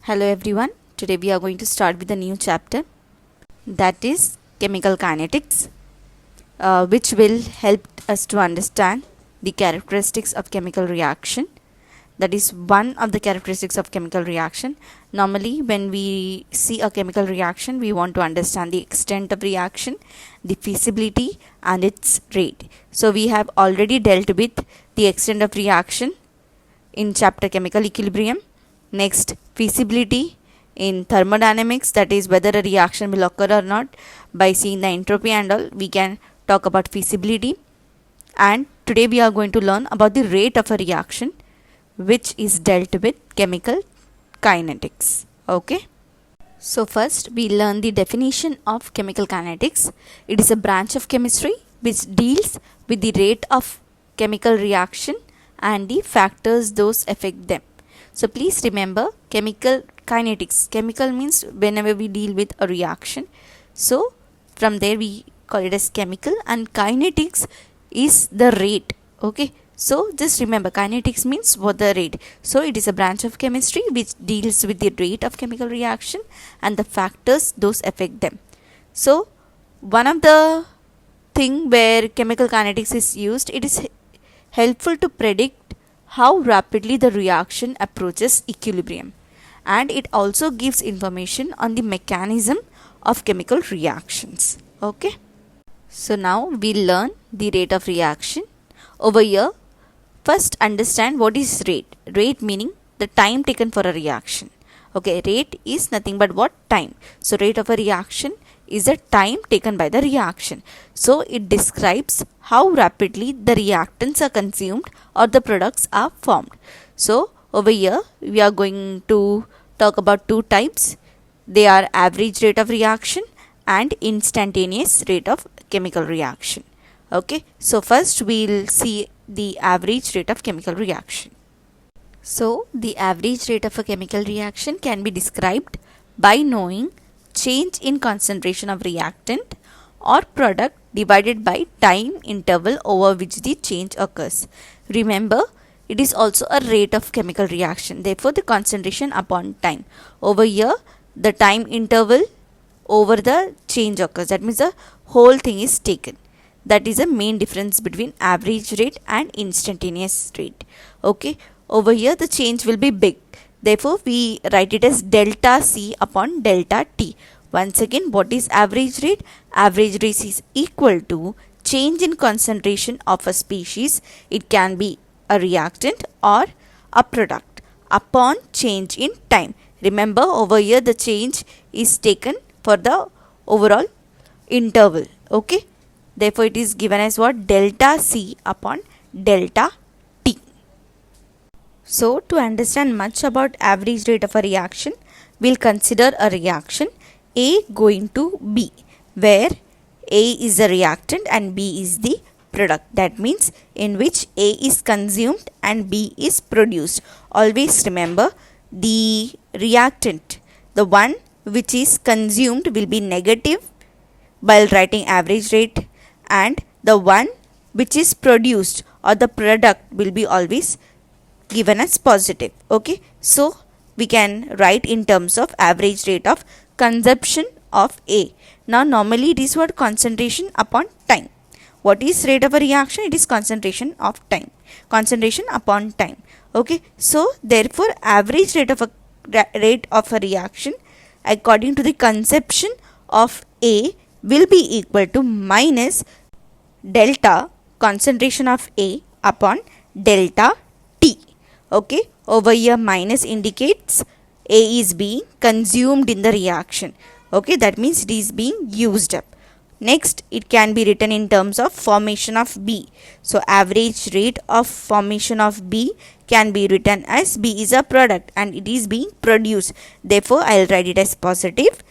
Hello everyone. Today we are going to start with a new chapter, that is chemical kinetics, which will help us to understand the characteristics of chemical reaction. That is one of the characteristics of chemical reaction. Normally when we see a chemical reaction, we want to understand the extent of reaction, the feasibility and its rate. So we have already dealt with the extent of reaction in chapter chemical equilibrium. Next, feasibility in thermodynamics, that is whether a reaction will occur or not. By seeing the entropy and all, we can talk about feasibility. And today we are going to learn about the rate of a reaction, which is dealt with chemical kinetics. Okay. So first we learn the definition of chemical kinetics. It is a branch of chemistry which deals with the rate of chemical reaction and the factors those affect them. So please remember chemical kinetics. Chemical means whenever we deal with a reaction. So from there we call it as chemical, and kinetics is the rate. Okay. So just remember kinetics means what the rate. So it is a branch of chemistry which deals with the rate of chemical reaction and the factors those affect them. So one of the thing where chemical kinetics is used, it is helpful to predict how rapidly the reaction approaches equilibrium, and it also gives information on the mechanism of chemical reactions. Okay. So now we'll learn the rate of reaction. Over here, first understand what is rate. Rate meaning the time taken for a reaction. Okay, rate is nothing but what? Time. So rate of a reaction is the time taken by the reaction. So it describes how rapidly the reactants are consumed or the products are formed. So over here we are going to talk about two types. They are average rate of reaction and instantaneous rate of chemical reaction. Okay, so first we'll see the average rate of chemical reaction. So the average rate of a chemical reaction can be described by knowing change in concentration of reactant or product divided by time interval over which the change occurs. Remember, it is also a rate of chemical reaction. Therefore, the concentration upon time. Over here, the time interval over the change occurs. That means the whole thing is taken. That is the main difference between average rate and instantaneous rate. Okay. Over here, the change will be big. Therefore, we write it as delta C upon delta T. Once again, what is average rate? Average rate is equal to change in concentration of a species. It can be a reactant or a product upon change in time. Remember, over here the change is taken for the overall interval. Okay. Therefore, it is given as what? Delta C upon delta T. So, to understand much about average rate of a reaction, we'll consider a reaction A going to B, where A is the reactant and B is the product. That means in which A is consumed and B is produced. Always remember, the reactant, the one which is consumed, will be negative while writing average rate, and the one which is produced or the product will be always given as positive. Okay, so we can write in terms of average rate of consumption of A. Now normally it is what? Concentration upon time. What is rate of a reaction? It is concentration of time. Concentration upon time. Okay, so therefore average rate of a reaction according to the consumption of A will be equal to minus delta concentration of A upon delta T. Okay, over here minus indicates A is being consumed in the reaction. Okay, that means it is being used up. Next, it can be written in terms of formation of B. So average rate of formation of B can be written as B is a product and it is being produced. Therefore, I will write it as positive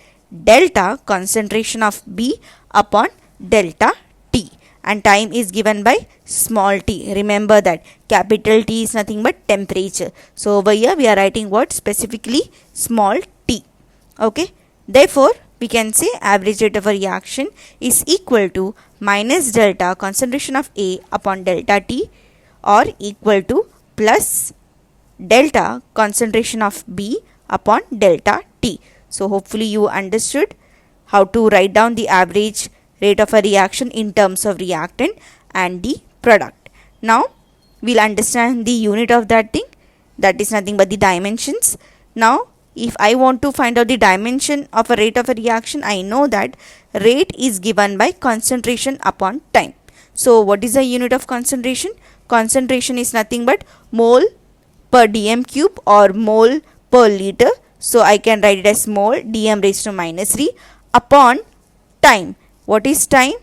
delta concentration of B upon delta T, and time is given by small t. Remember that capital T is nothing but temperature. So over here we are writing what? Specifically small t. Okay. Therefore, we can say average rate of a reaction is equal to minus delta concentration of A upon delta T, or equal to plus delta concentration of B upon delta T. So hopefully you understood how to write down the average rate of a reaction in terms of reactant and the product. Now we'll understand the unit of that thing, that is nothing but the dimensions. Now if I want to find out the dimension of a rate of a reaction, I know that rate is given by concentration upon time. So what is the unit of concentration? Concentration is nothing but mole per dm cube or mole per liter. So I can write it as mole dm raised to minus 3 upon time. What is time?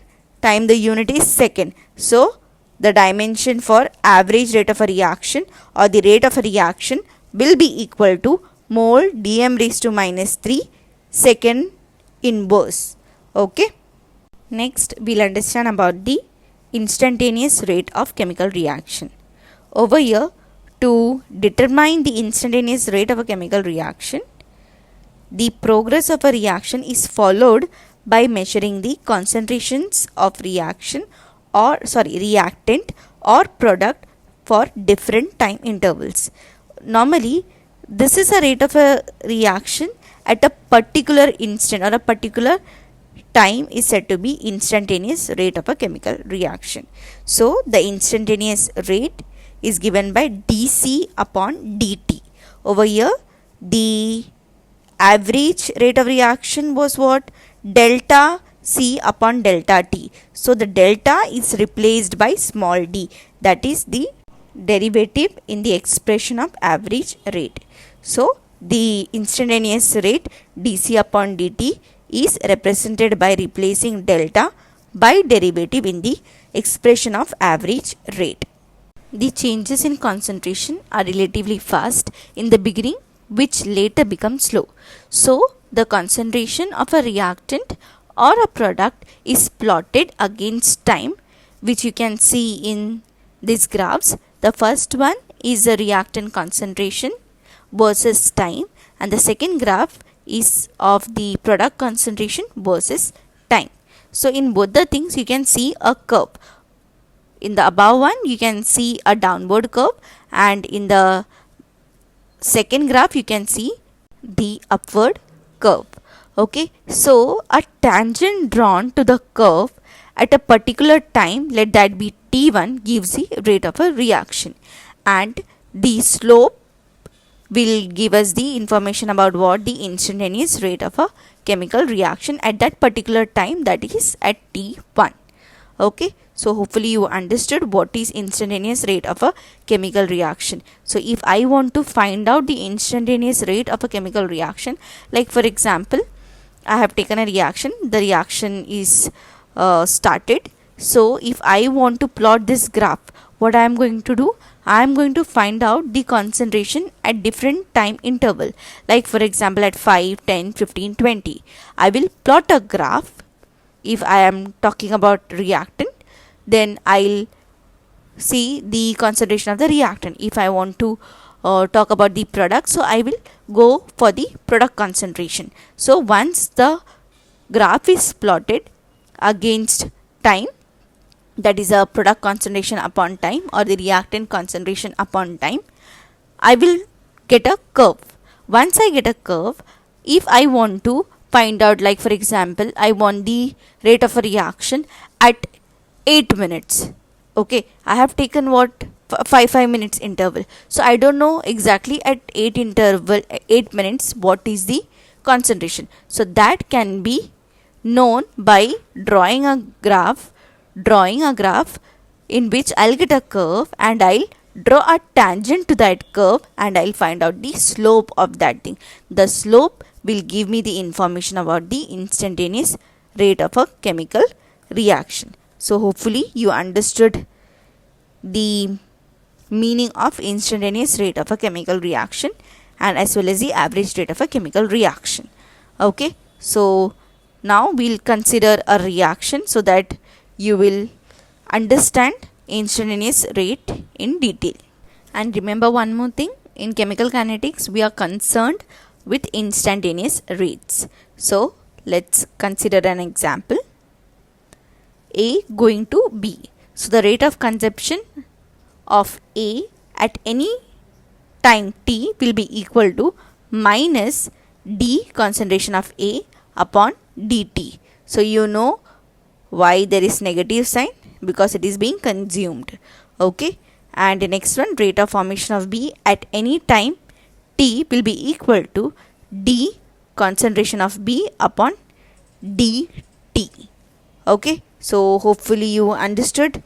Time, the unit is second. So the dimension for average rate of a reaction or the rate of a reaction will be equal to mole dm raised to minus 3 second inverse. Okay. Next we'll understand about the instantaneous rate of chemical reaction. Over here, to determine the instantaneous rate of a chemical reaction, the progress of a reaction is followed by measuring the concentrations of reactant or product for different time intervals. Normally, this is a rate of a reaction at a particular instant or a particular time is said to be instantaneous rate of a chemical reaction. So the instantaneous rate is given by dC upon dt. Over here the average rate of reaction was what? Delta C upon delta T. So the delta is replaced by small d, that is the derivative in the expression of average rate. So the instantaneous rate dC upon dt is represented by replacing delta by derivative in the expression of average rate. The changes in concentration are relatively fast in the beginning, which later become slow. So the concentration of a reactant or a product is plotted against time, which you can see in these graphs. The first one is the reactant concentration versus time, and the second graph is of the product concentration versus time. So in both the things you can see a curve. In the above one you can see a downward curve, and in the second graph you can see the upward curve. Okay, so a tangent drawn to the curve at a particular time, let that be t1, gives the rate of a reaction, and the slope will give us the information about what the instantaneous rate of a chemical reaction at that particular time, that is at t1. Okay, so hopefully you understood what is instantaneous rate of a chemical reaction. So if I want to find out the instantaneous rate of a chemical reaction, like for example I have taken a reaction, the reaction is started. So if I want to plot this graph, what I am going to do, I am going to find out the concentration at different time interval, like for example at 5, 10, 15, 20. I will plot a graph. If I am talking about reactant, then I'll see the concentration of the reactant. If I want to talk about the product, so I will go for the product concentration. So once the graph is plotted against time, that is a product concentration upon time or the reactant concentration upon time, I will get a curve. Once I get a curve, if I want to find out, like for example I want the rate of a reaction at 8 minutes. Okay, I have taken what 5 minutes interval, so I don't know exactly at 8 minutes what is the concentration. So that can be known by drawing a graph in which I'll get a curve and I'll draw a tangent to that curve and I'll find out the slope of that thing. The slope will give me the information about the instantaneous rate of a chemical reaction. So hopefully you understood the meaning of instantaneous rate of a chemical reaction and as well as the average rate of a chemical reaction. Okay, so now we'll consider a reaction so that you will understand instantaneous rate in detail. And remember one more thing, in chemical kinetics we are concerned with instantaneous rates. So let's consider an example. A going to B. So the rate of consumption of A at any time t will be equal to minus d concentration of A upon dt. So you know why there is negative sign, because it is being consumed. Okay, and the next one, rate of formation of B at any time t will be equal to d concentration of B upon dt. Okay, so hopefully you understood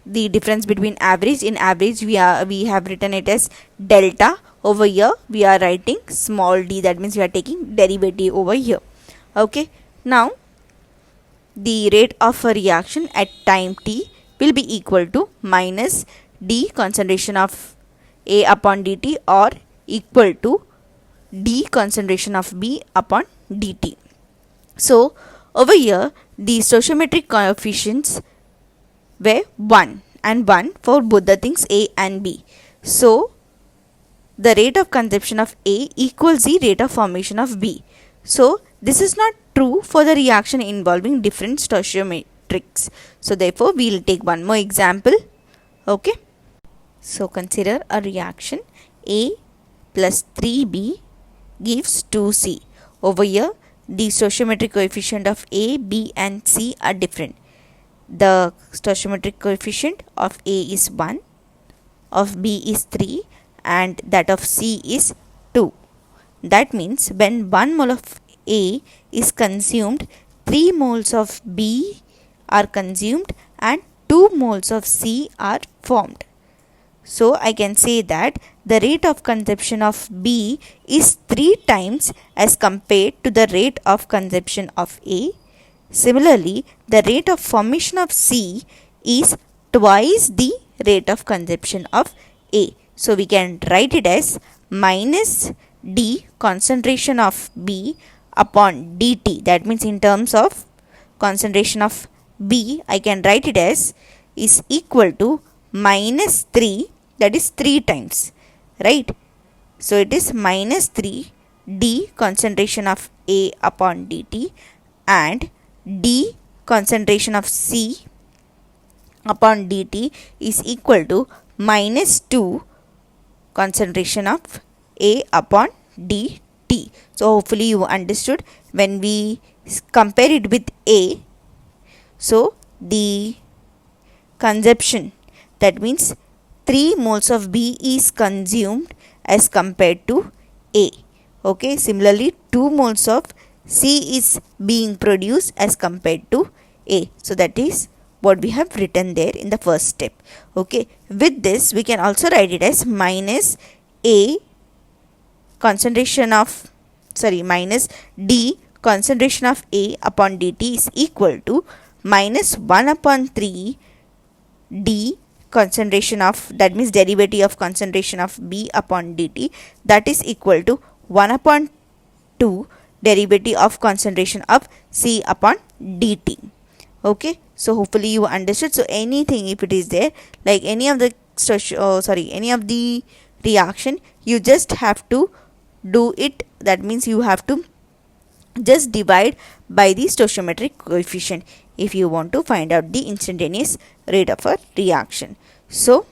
the difference between average. In average we have written it as delta. Over here we are writing small d, that means we are taking derivative over here. Okay, now the rate of a reaction at time t will be equal to minus d concentration of A upon dt, or equal to d concentration of B upon dt. So over here the stoichiometric coefficients were 1 and 1 for both the things A and B. So the rate of consumption of A equals the rate of formation of B. So this is not true for the reaction involving different stoichiometrics. So therefore we will take one more example. Okay, so consider a reaction A plus 3B gives 2C. Over here the stoichiometric coefficient of A, B and C are different. The stoichiometric coefficient of A is 1, of B is 3 and that of C is 2. That means when 1 mole of A is consumed, 3 moles of B are consumed and 2 moles of C are formed. So I can say that the rate of consumption of B is 3 times as compared to the rate of consumption of A. Similarly, the rate of formation of C is twice the rate of consumption of A. So we can write it as minus d concentration of B upon dt. That means in terms of concentration of B, I can write it as is equal to minus 3, that is 3 times, right? So it is minus 3 d concentration of A upon dt, and d concentration of C upon dt is equal to minus 2 concentration of A upon dt. So hopefully you understood. When we compare it with A, so the consumption, that means 3 moles of B is consumed as compared to A. Okay, similarly 2 moles of C is being produced as compared to A. So that is what we have written there in the first step. Okay, with this we can also write it as minus A concentration of minus d concentration of A upon dt is equal to minus 1 upon 3 d concentration of, that means derivative of concentration of B upon dt, that is equal to 1 upon 2 derivative of concentration of C upon dt. Okay, so hopefully you understood. So anything, if it is there, like any of the any of the reaction, you just have to do it. That means you have to just divide by the stoichiometric coefficient if you want to find out the instantaneous rate of a reaction. So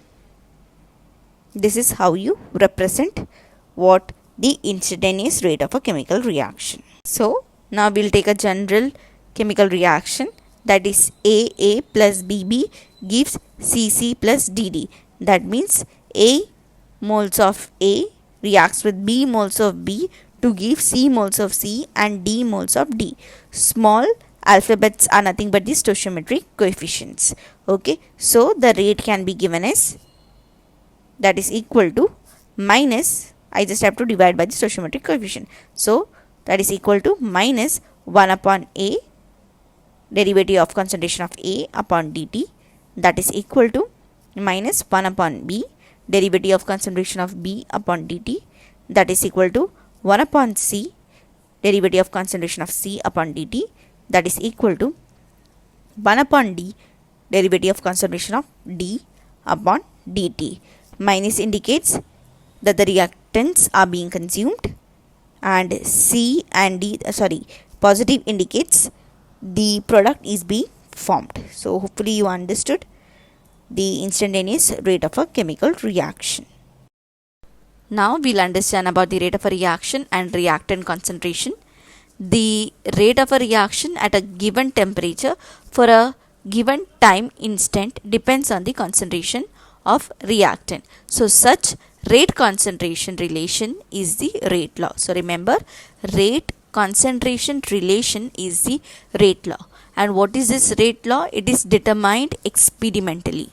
this is how you represent what the instantaneous rate of a chemical reaction. So now we'll take a general chemical reaction, that is AA plus BB gives CC plus DD. That means A moles of A reacts with B moles of B to give C moles of C and D moles of D. Small alphabets are nothing but the stoichiometric coefficients. Okay, so the rate can be given as, that is equal to minus, I just have to divide by the stoichiometric coefficient. So that is equal to minus 1 upon A derivative of concentration of A upon dt, that is equal to minus 1 upon B derivative of concentration of B upon dt, that is equal to 1 upon C derivative of concentration of C upon dt, that is equal to 1 upon D derivative of concentration of D upon dt. Minus indicates that the reactants are being consumed, and C and D, positive indicates the product is being formed. So hopefully you understood the instantaneous rate of a chemical reaction. Now we'll understand about the rate of a reaction and reactant concentration. The rate of a reaction at a given temperature for a given time instant depends on the concentration of reactant. So such rate concentration relation is the rate law. So remember, rate concentration relation is the rate law. And what is this rate law? It is determined experimentally.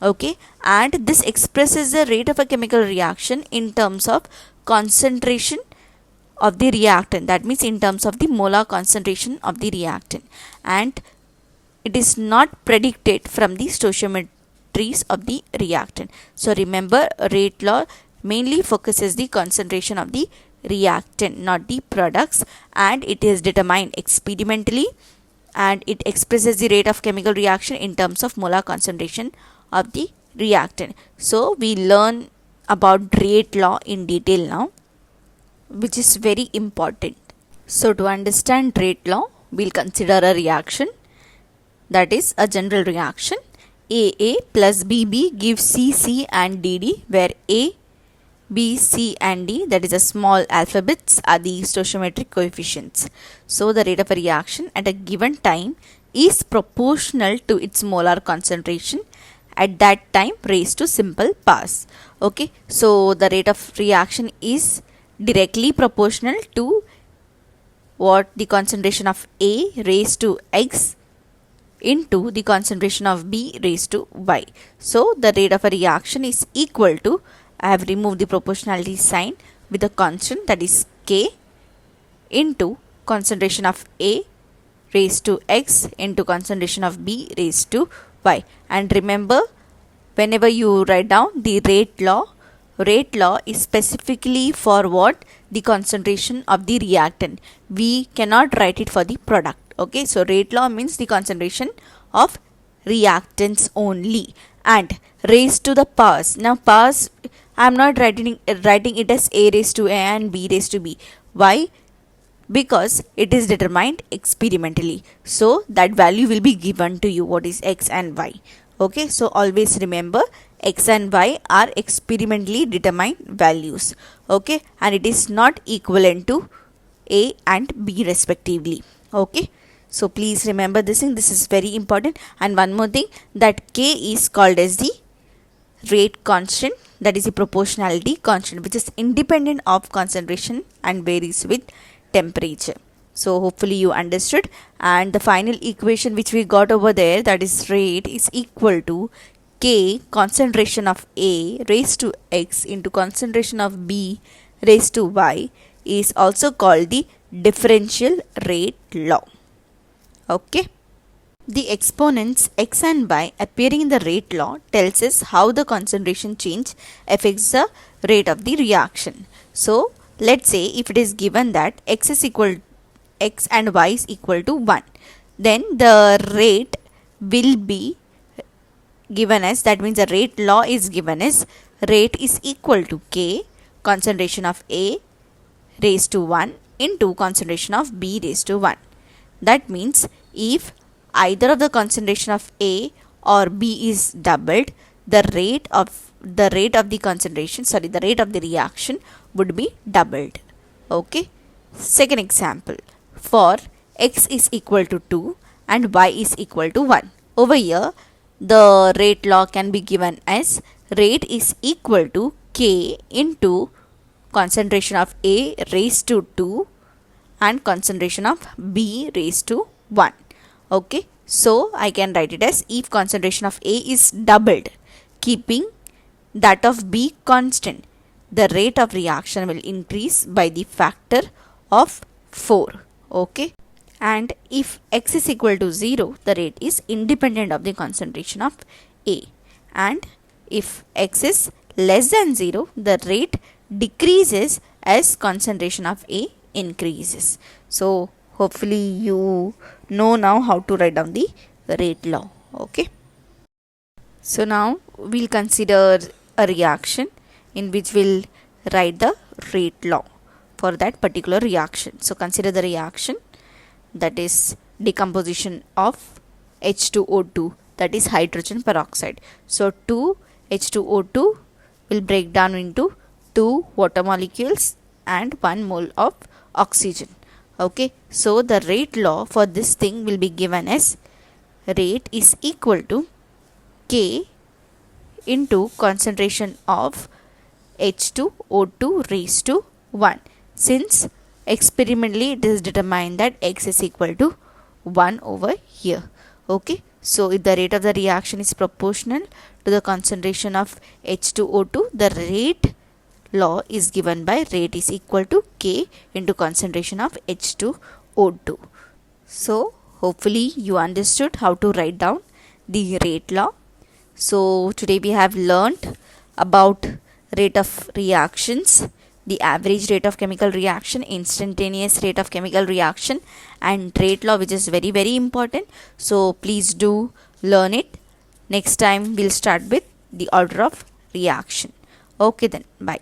Okay, and this expresses the rate of a chemical reaction in terms of concentration of the reactant, that means in terms of the molar concentration of the reactant, and it is not predicted from the stoichiometries of the reactant. So remember, rate law mainly focuses the concentration of the reactant, not the products, and it is determined experimentally, and it expresses the rate of chemical reaction in terms of molar concentration of the reactant. So we learn about rate law in detail now, which is very important. So to understand rate law, we'll consider a reaction, that is a general reaction. AA plus BB gives CC and DD, where A, B, C and D, that is the small alphabets, are the stoichiometric coefficients. So the rate of a reaction at a given time is proportional to its molar concentration at that time raised to simple powers. Okay, so the rate of reaction is directly proportional to what the concentration of A raised to X into the concentration of B raised to Y. So the rate of a reaction is equal to, I have removed the proportionality sign with a constant, that is K, into concentration of A raised to X into concentration of B raised to Y. And remember, whenever you write down the rate law is specifically for what? The concentration of the reactant. We cannot write it for the product. Okay, so rate law means the concentration of reactants only, and raised to the powers. Now powers, I am not writing it as A raised to A and B raised to B. Why? Because it is determined experimentally. So that value will be given to you, what is X and Y. Okay, so always remember, X and Y are experimentally determined values. Okay, and it is not equivalent to A and B respectively. Okay, so please remember this thing, this is very important. And one more thing, that K is called as the rate constant, that is the proportionality constant, which is independent of concentration and varies with temperature. So hopefully you understood. And the final equation which we got over there, that is rate is equal to K concentration of A raised to X into concentration of B raised to Y, is also called the differential rate law. Okay. The exponents X and Y appearing in the rate law tells us how the concentration change affects the rate of the reaction. So let's say if it is given that X and Y is equal to 1, then the rate will be given as, that means the rate law is given as, rate is equal to K concentration of A raised to 1 into concentration of B raised to 1. That means if either of the concentration of A or B is doubled, the rate of the rate of the reaction would be doubled. Okay. Second example, for X is equal to 2 and Y is equal to 1. Over here, the rate law can be given as, rate is equal to K into concentration of A raised to 2 and concentration of B raised to 1. Okay, so I can write it as, if concentration of A is doubled, keeping that of B constant, the rate of reaction will increase by the factor of 4. Okay, and if X is equal to 0, the rate is independent of the concentration of A, and if X is less than 0, the rate decreases as concentration of A increases. So hopefully you know now how to write down the rate law. Okay, so now we'll consider a reaction in which we'll write the rate law for that particular reaction. So consider the reaction, that is decomposition of H2O2, that is hydrogen peroxide. So 2H2O2 will break down into 2 water molecules and 1 mole of oxygen. Okay, so the rate law for this thing will be given as rate is equal to K into concentration of H2O2 raised to 1, since experimentally it is determined that X is equal to 1 over here. Okay, so if the rate of the reaction is proportional to the concentration of H2O2, the rate law is given by rate is equal to K into concentration of H2O2. So hopefully you understood how to write down the rate law. So today we have learned about rate of reactions, the average rate of chemical reaction, instantaneous rate of chemical reaction, and rate law, which is very very important. So please do learn it. Next time we'll start with the order of reaction. Okay then, bye.